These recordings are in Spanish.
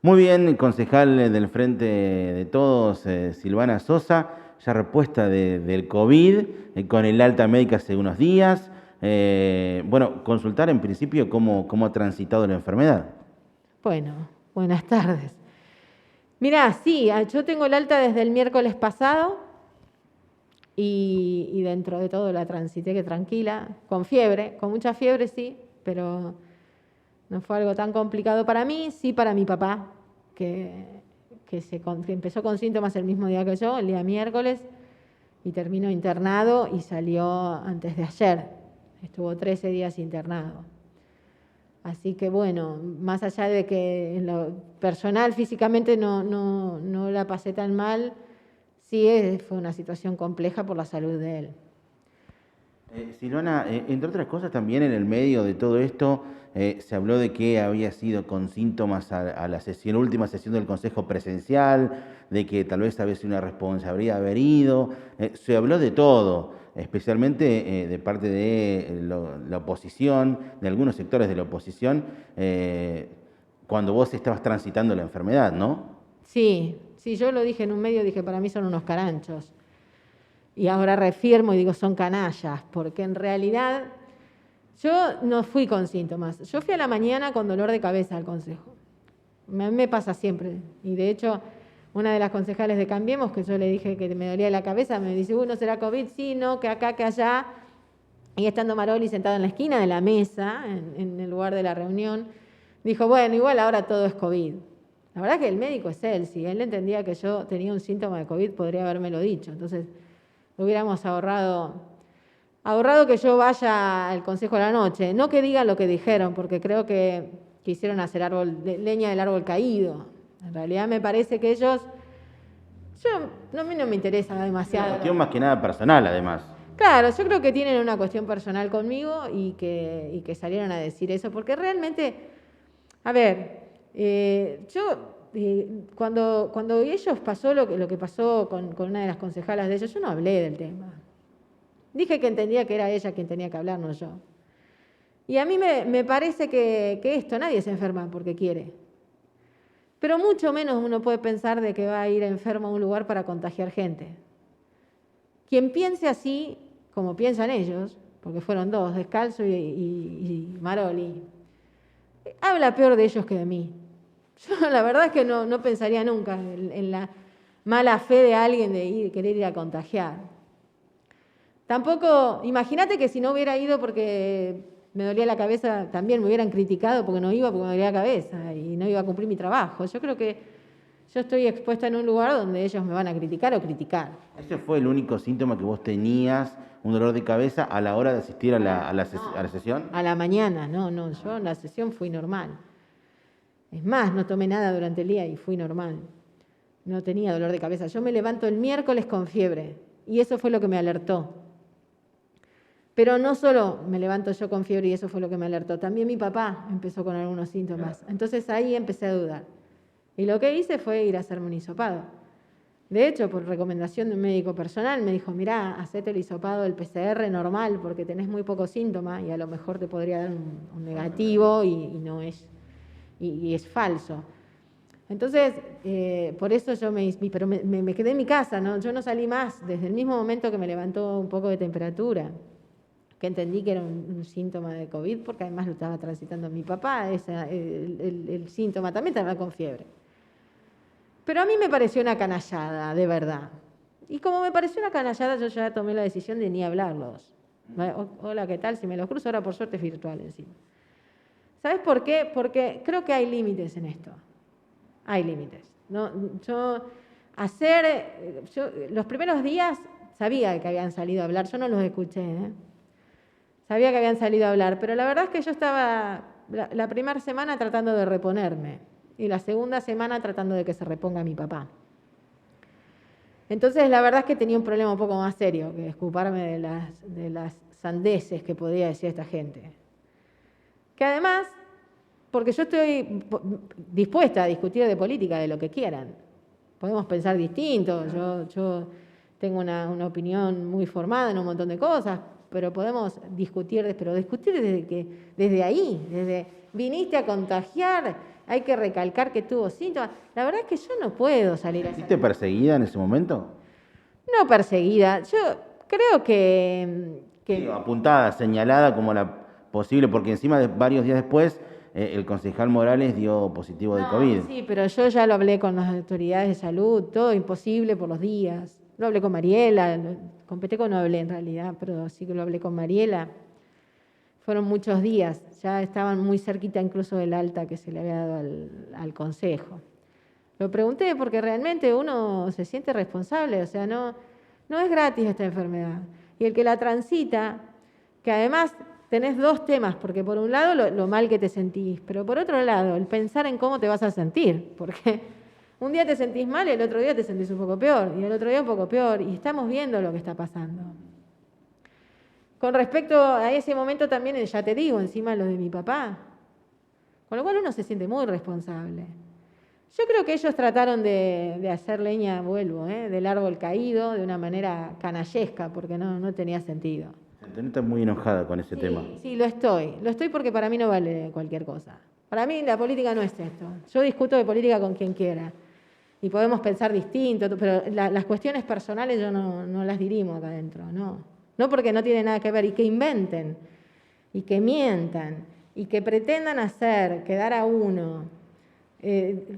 Muy bien, concejal del Frente de Todos, Silvana Sosa, ya repuesta del COVID, con el alta médica hace unos días. Bueno, consultar en principio cómo ha transitado la enfermedad. Bueno, buenas tardes. Mirá, sí, yo tengo el alta desde el miércoles pasado y dentro de todo la transité que tranquila, con fiebre, con mucha fiebre sí, pero no fue algo tan complicado para mí, sí para mi papá, que empezó con síntomas el mismo día que yo, el día miércoles, y terminó internado y salió antes de ayer. Estuvo 13 días internado. Así que bueno, más allá de que en lo personal físicamente no la pasé tan mal, sí fue una situación compleja por la salud de él. Silvana, entre otras cosas también en el medio de todo esto se habló de que había sido con síntomas a la última sesión del Consejo presencial, de que tal vez había sido una responsabilidad haber ido. Se habló de todo, especialmente de parte de la oposición, de algunos sectores de la oposición, cuando vos estabas transitando la enfermedad, ¿no? Sí, yo lo dije en un medio, dije, para mí son unos caranchos. Y ahora reafirmo y digo, son canallas, porque en realidad yo no fui con síntomas. Yo fui a la mañana con dolor de cabeza al consejo. A mí me pasa siempre. Y de hecho, una de las concejales de Cambiemos, que yo le dije que me dolía la cabeza, me dice, ¿no será COVID? Sí, no, que acá, que allá. Y estando Maroli sentada en la esquina de la mesa, en el lugar de la reunión, dijo, bueno, igual ahora todo es COVID. La verdad que el médico es él. Si él entendía que yo tenía un síntoma de COVID, podría habérmelo dicho. Entonces, hubiéramos ahorrado que yo vaya al consejo a la noche. No que digan lo que dijeron, porque creo que quisieron hacer leña del árbol caído. En realidad me parece que ellos, a mí no me interesa demasiado. Una cuestión más que nada personal, además. Claro, yo creo que tienen una cuestión personal conmigo y que salieron a decir eso, porque realmente, a ver, cuando ellos pasó lo que pasó con una de las concejalas de ellos, yo no hablé del tema. Dije que entendía que era ella quien tenía que hablar, no yo. Y a mí me parece que esto, nadie se enferma porque quiere. Pero mucho menos uno puede pensar de que va a ir enfermo a un lugar para contagiar gente. Quien piense así, como piensan ellos, porque fueron dos, Descalzo y Maroli, habla peor de ellos que de mí. Yo la verdad es que no pensaría nunca en la mala fe de alguien de querer ir a contagiar. Tampoco, imagínate que si no hubiera ido porque me dolía la cabeza, también me hubieran criticado porque no iba porque me dolía la cabeza y no iba a cumplir mi trabajo. Yo creo que yo estoy expuesta en un lugar donde ellos me van a criticar o criticar. ¿Ese fue el único síntoma que vos tenías, un dolor de cabeza, a la hora de asistir a la sesión? A la mañana, no, yo en la sesión fui normal. Es más, no tomé nada durante el día y fui normal. No tenía dolor de cabeza. Yo me levanto el miércoles con fiebre y eso fue lo que me alertó. Pero no solo me levanto yo con fiebre y eso fue lo que me alertó, también mi papá empezó con algunos síntomas. Entonces ahí empecé a dudar. Y lo que hice fue ir a hacerme un hisopado. De hecho, por recomendación de un médico personal, me dijo, mirá, hacete el hisopado del PCR normal porque tenés muy pocos síntomas y a lo mejor te podría dar un negativo y no es, y es falso. Entonces, por eso yo pero me quedé en mi casa, ¿no? Yo no salí más desde el mismo momento que me levantó un poco de temperatura, que entendí que era un síntoma de COVID, porque además lo estaba transitando mi papá, el síntoma también estaba con fiebre. Pero a mí me pareció una canallada, de verdad. Y como me pareció una canallada, yo ya tomé la decisión de ni hablarlos. Hola, ¿qué tal? Si me los cruzo ahora, por suerte es virtual encima. ¿Sabes por qué? Porque creo que hay límites en esto. Hay límites. No, los primeros días sabía que habían salido a hablar, yo no los escuché, sabía que habían salido a hablar, pero la verdad es que yo estaba la primera semana tratando de reponerme y la segunda semana tratando de que se reponga mi papá. Entonces la verdad es que tenía un problema un poco más serio que escuparme de las sandeces que podía decir esta gente. Que además, porque yo estoy dispuesta a discutir de política, de lo que quieran. Podemos pensar distinto, yo tengo una opinión muy formada en un montón de cosas, pero podemos discutir, desde ahí, desde viniste a contagiar hay que recalcar que tuvo síntomas. La verdad es que yo no puedo salir a ¿Fuiste perseguida en ese momento? No perseguida. Yo creo que Sí, apuntada, señalada como la posible, porque encima de varios días después el concejal Morales dio positivo de COVID. Sí, pero yo ya lo hablé con las autoridades de salud, todo imposible por los días. Lo hablé con Mariela, con Peteco no hablé en realidad, pero sí que lo hablé con Mariela. Fueron muchos días, ya estaban muy cerquita incluso del alta que se le había dado al consejo. Lo pregunté porque realmente uno se siente responsable, o sea, no es gratis esta enfermedad. Y el que la transita, que además tenés dos temas, porque por un lado lo mal que te sentís, pero por otro lado el pensar en cómo te vas a sentir, porque un día te sentís mal y el otro día te sentís un poco peor, y el otro día un poco peor, y estamos viendo lo que está pasando. Con respecto a ese momento también, ya te digo, encima lo de mi papá, con lo cual uno se siente muy responsable. Yo creo que ellos trataron de hacer leña, del árbol caído de una manera canallesca, porque no tenía sentido. Te notas muy enojada con ese tema. Sí, lo estoy porque para mí no vale cualquier cosa. Para mí la política no es esto. Yo discuto de política con quien quiera y podemos pensar distinto, pero las cuestiones personales yo no las dirimo acá adentro, no porque no tiene nada que ver, y que inventen, y que mientan, y que pretendan hacer quedar a uno,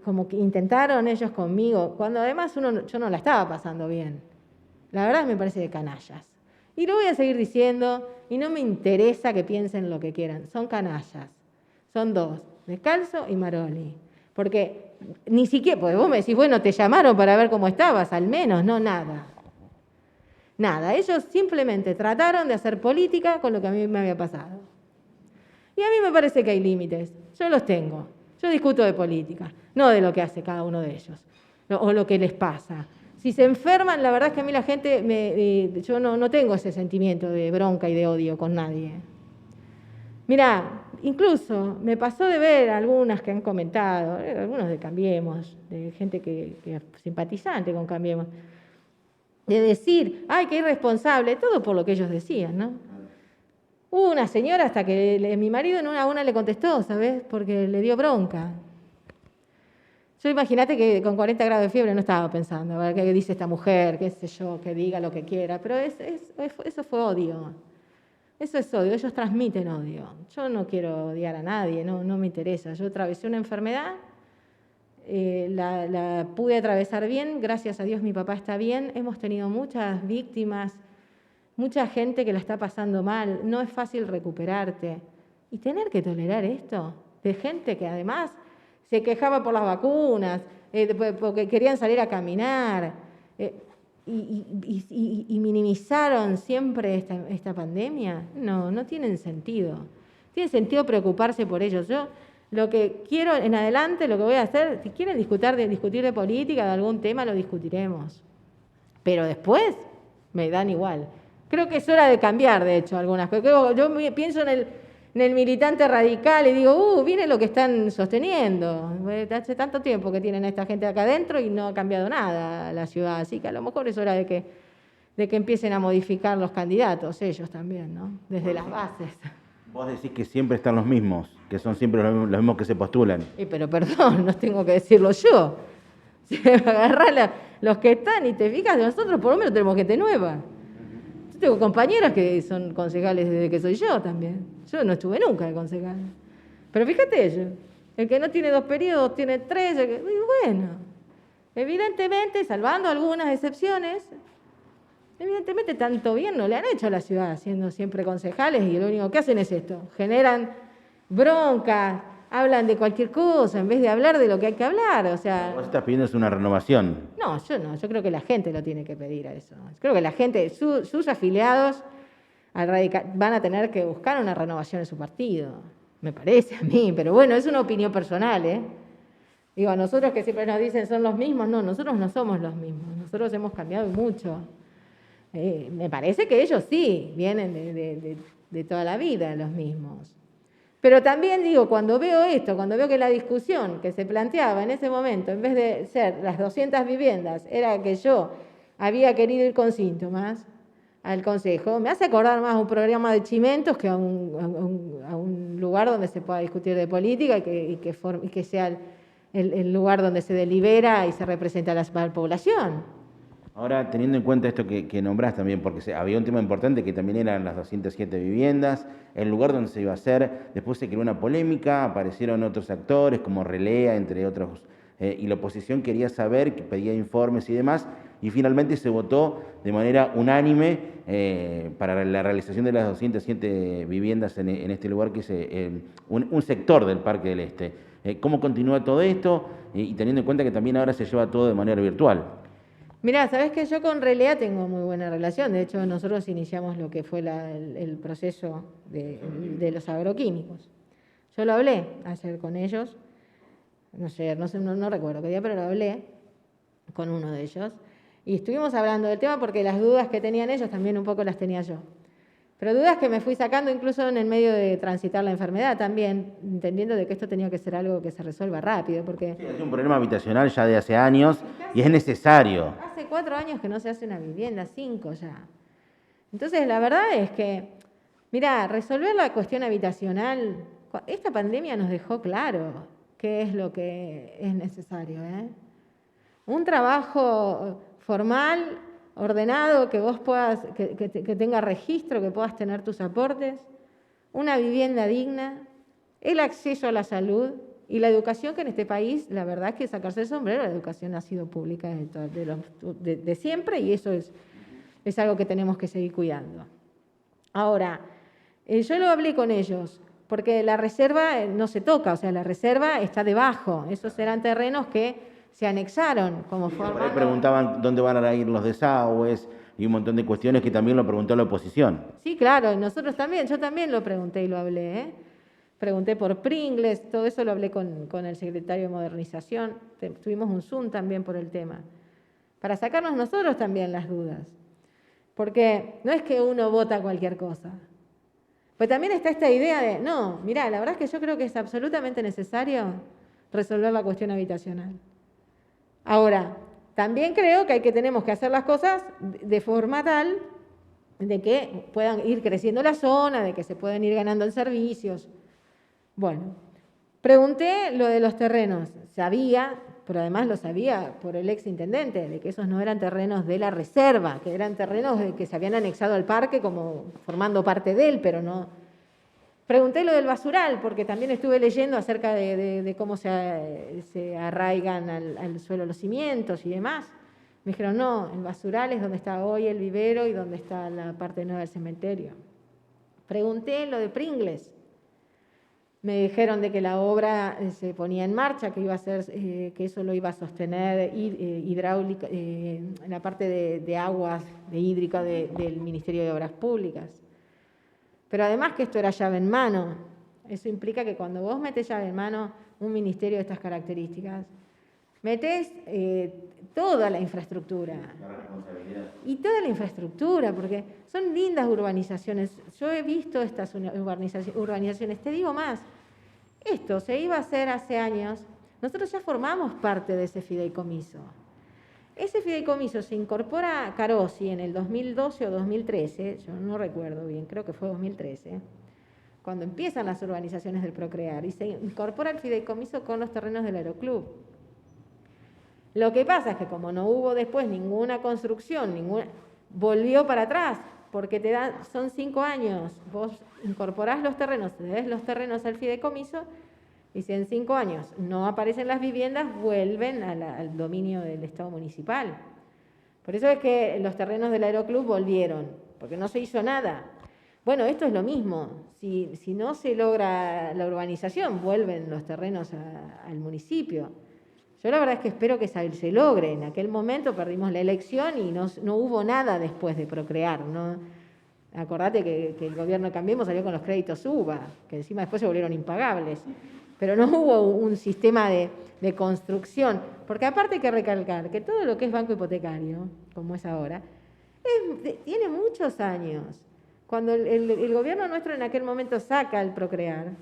como que intentaron ellos conmigo, cuando además yo no la estaba pasando bien. La verdad me parece de canallas. Y lo voy a seguir diciendo, y no me interesa que piensen lo que quieran, son canallas. Son dos, Descalzo y Maroli. Porque ni siquiera, pues vos me decís, bueno, te llamaron para ver cómo estabas, al menos, no, nada. Nada, ellos simplemente trataron de hacer política con lo que a mí me había pasado. Y a mí me parece que hay límites, yo los tengo. Yo discuto de política, no de lo que hace cada uno de ellos, o lo que les pasa. Si se enferman, la verdad es que a mí la gente, yo no tengo ese sentimiento de bronca y de odio con nadie. Mirá, incluso me pasó de ver algunas que han comentado, algunos de Cambiemos, de gente que es simpatizante con Cambiemos, de decir, ay, qué irresponsable, todo por lo que ellos decían, ¿no? Hubo una señora hasta que mi marido en una le contestó, ¿sabes? Porque le dio bronca. Yo imagínate que con 40 grados de fiebre no estaba pensando, a ver qué dice esta mujer, qué sé yo, que diga lo que quiera, pero eso fue odio. Eso es odio, ellos transmiten odio. Yo no quiero odiar a nadie, no me interesa. Yo atravesé una enfermedad, la pude atravesar bien, gracias a Dios mi papá está bien, hemos tenido muchas víctimas, mucha gente que la está pasando mal, no es fácil recuperarte. Y tener que tolerar esto, de gente que además se quejaba por las vacunas, porque querían salir a caminar, y minimizaron siempre esta pandemia. No tienen sentido. Tiene sentido preocuparse por ellos. Yo lo que quiero en adelante, lo que voy a hacer, si quieren discutir de política, de algún tema, lo discutiremos. Pero después me dan igual. Creo que es hora de cambiar, de hecho, algunas cosas. Yo pienso en el militante radical y digo, viene lo que están sosteniendo. Hace tanto tiempo que tienen a esta gente acá adentro y no ha cambiado nada la ciudad, así que a lo mejor es hora de que empiecen a modificar los candidatos, ellos también, ¿no? Desde las bases. Vos decís que siempre están los mismos, que son siempre los mismos que se postulan. Pero perdón, no tengo que decirlo yo. Agarrá los que están y te fijas, nosotros por lo menos tenemos gente nueva. Yo tengo compañeras que son concejales desde que soy yo también. Yo no estuve nunca de concejal. Pero fíjate ellos, el que no tiene 2 periodos tiene 3. Y bueno, evidentemente, salvando algunas excepciones, evidentemente tanto bien no le han hecho a la ciudad, siendo siempre concejales, y lo único que hacen es esto, generan bronca, hablan de cualquier cosa en vez de hablar de lo que hay que hablar, o sea... Vos estás pidiendo una renovación. No, yo creo que la gente lo tiene que pedir a eso. Creo que la gente, sus afiliados van a tener que buscar una renovación en su partido, me parece a mí, pero bueno, es una opinión personal, ¿eh? Digo, a nosotros que siempre nos dicen son los mismos, no, nosotros no somos los mismos, nosotros hemos cambiado mucho. Me parece que ellos sí, vienen de toda la vida los mismos. Pero también digo, cuando veo esto, cuando veo que la discusión que se planteaba en ese momento, en vez de ser las 200 viviendas, era que yo había querido ir con síntomas, al Consejo, me hace acordar más a un programa de Chimentos que a un lugar donde se pueda discutir de política y que sea el lugar donde se delibera y se representa a la población. Ahora, teniendo en cuenta esto que nombrás también, porque había un tema importante que también eran las 207 viviendas, el lugar donde se iba a hacer, después se creó una polémica, aparecieron otros actores como Relea, entre otros, y la oposición quería saber, que pedía informes y demás, y finalmente se votó de manera unánime para la realización de las 207 viviendas en este lugar, que es un sector del Parque del Este. ¿Cómo continúa todo esto? Y teniendo en cuenta que también ahora se lleva todo de manera virtual. Mirá, sabés que yo con Relea tengo muy buena relación. De hecho, nosotros iniciamos lo que fue el proceso de los agroquímicos. Yo lo hablé ayer con ellos, no recuerdo qué día, pero lo hablé con uno de ellos. Y estuvimos hablando del tema porque las dudas que tenían ellos también un poco las tenía yo. Pero dudas que me fui sacando incluso en el medio de transitar la enfermedad también, entendiendo de que esto tenía que ser algo que se resuelva rápido, porque... Sí, es un problema habitacional ya de hace años y es necesario. Hace 4 años que no se hace una vivienda, 5 ya. Entonces, la verdad es que, mirá, resolver la cuestión habitacional, esta pandemia nos dejó claro qué es lo que es necesario, ¿eh? Un trabajo formal, ordenado, que vos puedas, que tenga registro, que puedas tener tus aportes, una vivienda digna, el acceso a la salud y la educación, que en este país, la verdad es que sacarse el sombrero, la educación ha sido pública de siempre, y eso es algo que tenemos que seguir cuidando. Ahora, yo lo hablé con ellos, porque la reserva no se toca, o sea, la reserva está debajo, esos eran terrenos que se anexaron como forma. Por ahí preguntaban dónde van a ir los desagües y un montón de cuestiones que también lo preguntó la oposición. Sí, claro, y nosotros también, yo también lo pregunté y lo hablé, ¿eh? Pregunté por Pringles, todo eso lo hablé con el secretario de Modernización, tuvimos un Zoom también por el tema, para sacarnos nosotros también las dudas, porque no es que uno vota cualquier cosa, pues también está esta idea de, no, mirá, la verdad es que yo creo que es absolutamente necesario resolver la cuestión habitacional. Ahora, también creo que tenemos que hacer las cosas de forma tal de que puedan ir creciendo la zona, de que se puedan ir ganando en servicios. Bueno, pregunté lo de los terrenos. Sabía, pero además lo sabía por el exintendente, de que esos no eran terrenos de la reserva, que eran terrenos que se habían anexado al parque como formando parte de él, pero no. Pregunté lo del basural, porque también estuve leyendo acerca de cómo se arraigan al suelo los cimientos y demás. Me dijeron, no, el basural es donde está hoy el vivero y donde está la parte nueva del cementerio. Pregunté lo de Pringles. Me dijeron de que la obra se ponía en marcha, que iba a ser, que eso lo iba a sostener hidráulica, en la parte de aguas, de hídrica del Ministerio de Obras Públicas. Pero además que esto era llave en mano. Eso implica que cuando vos metés llave en mano un ministerio de estas características, metés toda la infraestructura. La responsabilidad. Y toda la infraestructura, porque son lindas urbanizaciones. Yo he visto estas urbanizaciones. Te digo más, esto se iba a hacer hace años. Nosotros ya formamos parte de ese fideicomiso. Ese fideicomiso se incorpora a Carosi en el 2012 o 2013, yo no recuerdo bien, creo que fue 2013, cuando empiezan las urbanizaciones del Procrear, y se incorpora el fideicomiso con los terrenos del Aeroclub. Lo que pasa es que como no hubo después ninguna construcción, volvió para atrás, porque son 5 años, vos incorporás los terrenos, te des los terrenos al fideicomiso, y si en 5 años no aparecen las viviendas, vuelven al dominio del Estado municipal. Por eso es que los terrenos del Aeroclub volvieron, porque no se hizo nada. Bueno, esto es lo mismo. Si no se logra la urbanización, vuelven los terrenos al municipio. Yo la verdad es que espero que se logre. En aquel momento perdimos la elección y no hubo nada después de Procrear, ¿no? Acordate que el gobierno de Cambiemos salió con los créditos UBA, que encima después se volvieron impagables. Pero no hubo un sistema de construcción, porque aparte hay que recalcar que todo lo que es banco hipotecario, como es ahora, tiene muchos años. Cuando el gobierno nuestro en aquel momento saca el Procrear,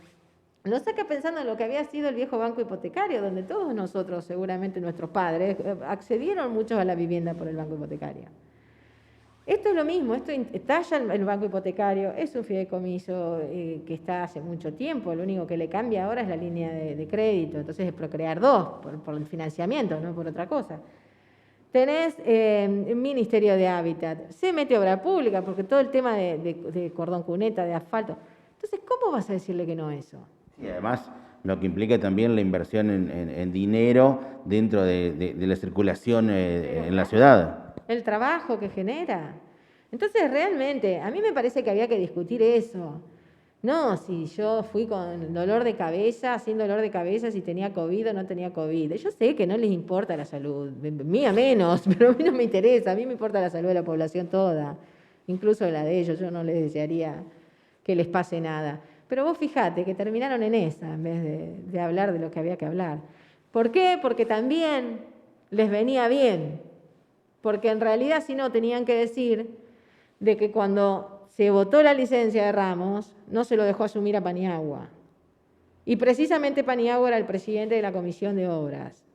lo saca pensando en lo que había sido el viejo banco hipotecario, donde todos nosotros, seguramente nuestros padres, accedieron muchos a la vivienda por el banco hipotecario. Esto es lo mismo, esto talla el banco hipotecario, es un fideicomiso que está hace mucho tiempo, lo único que le cambia ahora es la línea de crédito, entonces es procrear dos, por el financiamiento, no por otra cosa. Tenés el Ministerio de Hábitat, se mete obra pública, porque todo el tema de cordón cuneta, de asfalto. Entonces, ¿cómo vas a decirle que no a eso? Y además, lo que implica también la inversión en dinero dentro de la circulación en la ciudad. El trabajo que genera. Entonces, realmente, a mí me parece que había que discutir eso. No, si yo fui con dolor de cabeza, sin dolor de cabeza, si tenía COVID o no tenía COVID. Yo sé que no les importa la salud, mía menos, pero a mí no me interesa, a mí me importa la salud de la población toda, incluso la de ellos, yo no les desearía que les pase nada. Pero vos fijate que terminaron en esa, en vez de hablar de lo que había que hablar. ¿Por qué? Porque también les venía bien, porque en realidad si no tenían que decir de que cuando se votó la licencia de Ramos, no se lo dejó asumir a Paniagua. Y precisamente Paniagua era el presidente de la Comisión de Obras,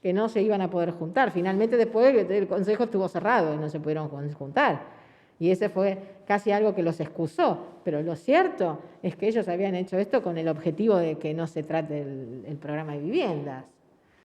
que no se iban a poder juntar. Finalmente después el Consejo estuvo cerrado y no se pudieron juntar. Y ese fue casi algo que los excusó. Pero lo cierto es que ellos habían hecho esto con el objetivo de que no se trate el programa de viviendas.